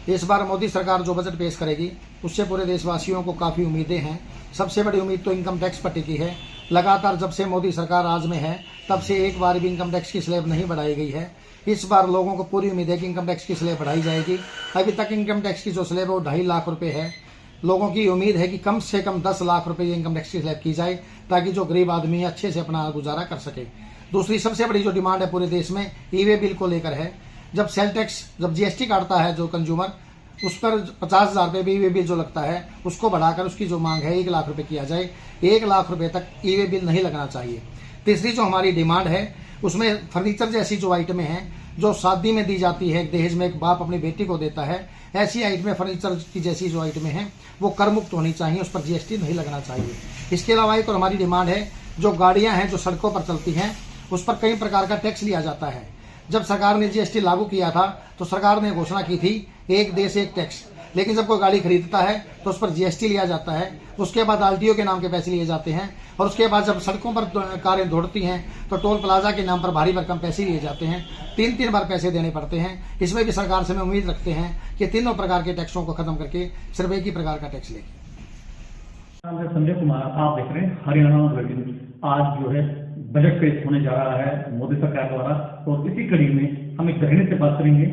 इस बार मोदी सरकार जो बजट पेश करेगी उससे पूरे देशवासियों को काफ़ी उम्मीदें हैं। सबसे बड़ी उम्मीद तो इनकम टैक्स पर टिकी है। लगातार जब से मोदी सरकार राज में है तब से एक बार भी इनकम टैक्स की स्लैब नहीं बढ़ाई गई है। इस बार लोगों को पूरी उम्मीद है कि इनकम टैक्स की स्लैब बढ़ाई जाएगी। अभी तक इनकम टैक्स की जो स्लैब है वो 2.5 लाख रुपये है। लोगों की उम्मीद है कि कम से कम 10 लाख रुपये इनकम टैक्स की स्लैब की जाए ताकि जो गरीब आदमी है अच्छे से अपना गुजारा कर सके। दूसरी सबसे बड़ी जो डिमांड है पूरे देश में ई-वे बिल को लेकर है। जब सेल टैक्स जब जीएसटी काटता है जो कंज्यूमर, उस पर 50,000 रुपये ई-वे बिल जो लगता है उसको बढ़ाकर उसकी जो मांग है 1 लाख रुपये किया जाए। 1 लाख रुपये तक ई-वे बिल नहीं लगना चाहिए। तीसरी जो हमारी डिमांड है उसमें फर्नीचर जैसी जो आइटमें हैं जो शादी में दी जाती है, दहेज में एक बाप अपनी बेटी को देता है, ऐसी आइटमें फर्नीचर की जैसी जो आइटमें हैं वो कर मुक्त होनी चाहिए, उस पर जीएसटी नहीं लगना चाहिए। इसके अलावा एक और हमारी डिमांड है जो गाड़ियां हैं जो सड़कों पर चलती हैं उस पर कई प्रकार का टैक्स लिया जाता है। जब सरकार ने जीएसटी लागू किया था तो सरकार ने घोषणा की थी एक देश एक टैक्स, लेकिन जब कोई गाड़ी खरीदता है तो उस पर जीएसटी लिया जाता है, उसके बाद आरटीओ के नाम के पैसे लिए जाते हैं और उसके बाद जब सड़कों पर कारें दौड़ती हैं तो टोल प्लाजा के नाम पर भारी भरकम पैसे लिए जाते हैं। 3-3 बार पैसे देने पड़ते हैं। इसमें भी सरकार से हम उम्मीद रखते हैं कि तीनों प्रकार के टैक्सों को खत्म करके सिर्फ एक ही प्रकार का टैक्स लेगी। संजय कुमार, आप देख रहे हैं हरियाणा बुलेटिन। आज जो है बजट पेश होने जा रहा है मोदी सरकार द्वारा, और इसी कड़ी में हम एक गहने से बात करेंगे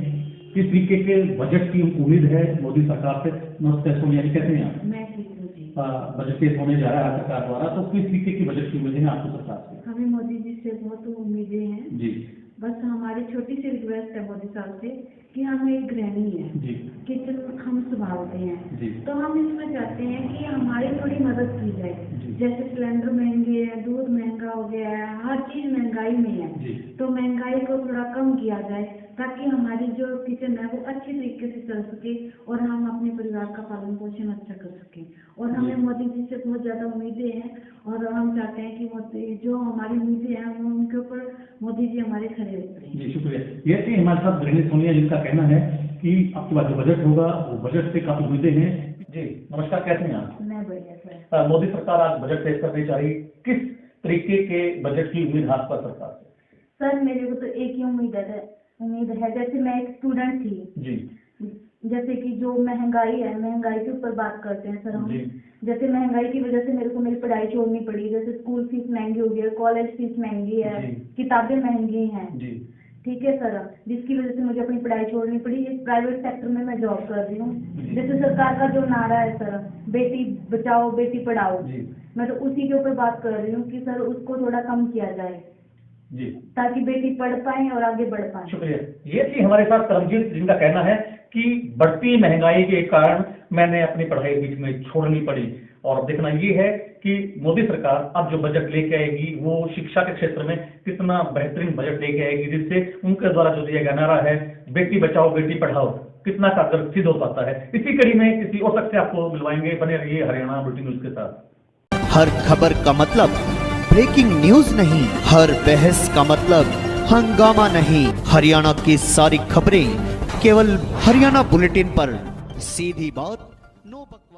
किस तरीके के बजट की उम्मीद है मोदी सरकार से। नमस्ते सोनिया जी, कैसे हैं आप? मैं ठीक हूँ जी। बजट पेश होने जा रहा है सरकार द्वारा, तो किस तरीके की बजट की उम्मीदें हैं आपको सरकार से? हमें मोदी जी से बहुत उम्मीदें हैं जी। बस हमारी छोटी सी रिक्वेस्ट है मोदी साहब से कि हम एक गृहिणी है जी। किचन हम संभालते हैं जी। तो हम इसमें चाहते हैं कि हमारी थोड़ी मदद की जाए। जी। जैसे सिलेंडर महंगे है, दूध महंगा हो गया है, हर चीज महंगाई में है। जी। तो महंगाई को थोड़ा कम किया जाए ताकि हमारी जो किचन है वो अच्छी तरीके से चल सके और हम अपने परिवार का पालन पोषण अच्छा कर सकें। और हमें मोदी जी से बहुत ज्यादा उम्मीदें हैं और हम चाहते हैं कि मोदी जो हमारी उम्मीदें हैं वो उनके ऊपर मोदी जी हमारे खड़े उतरें। जी, शुक्रिया। ये थी हमारे साथ गृहिणी सोनिया, जिनका कहना है कि आपके पास जो बजट होगा वो बजट से काफी उम्मीदें हैं। जी नमस्कार, कैसे हैं आप? मैं बढ़िया सर। मोदी सरकार आज बजट पेश करनी चाहिए, किस तरीके के बजट की उम्मीद हाथ पर सरकार से? सर मेरे को तो एक ही उम्मीद है जैसे मैं एक स्टूडेंट थी जी। जैसे कि जो महंगाई है, महंगाई के ऊपर बात करते हैं सर हम। जी। जैसे महंगाई की वजह से मेरे को मेरी पढ़ाई छोड़नी पड़ी, जैसे स्कूल फीस महंगी हो गई है, कॉलेज फीस महंगी है, जी। किताबें महंगी हैं। जी। ठीक है सर, जिसकी वजह से मुझे अपनी पढ़ाई छोड़नी पड़ी। इस प्राइवेट सेक्टर में मैं जॉब कर रही हूँ। जैसे सरकार का जो नारा है सर, बेटी बचाओ बेटी पढ़ाओ, जी। मैं तो उसी के ऊपर बात कर रही हूँ कि सर उसको थोड़ा कम किया जाए जी, ताकि बेटी पढ़ पाए और आगे बढ़ पाए। शुक्रिया। ये थी हमारे साथ करमजीत, जिनका कहना है कि बढ़ती महंगाई के कारण मैंने अपनी पढ़ाई बीच में छोड़नी पड़ी। और देखना ये है कि मोदी सरकार अब जो बजट लेके आएगी वो शिक्षा के क्षेत्र में कितना बेहतरीन बजट लेके आएगी, जिससे उनके द्वारा जो दिया गया नारा है बेटी बचाओ बेटी पढ़ाओ कितना कारगर सिद्ध हो पाता है। इसी कड़ी में किसी और शख्स से आपको मिलवाएंगे। बने रहिए हरियाणा बुलेटिन न्यूज के साथ। हर खबर का मतलब ब्रेकिंग न्यूज नहीं, हर बहस का मतलब हंगामा नहीं। हरियाणा की सारी खबरें केवल हरियाणा बुलेटिन पर। सीधी बात, नो बकवास।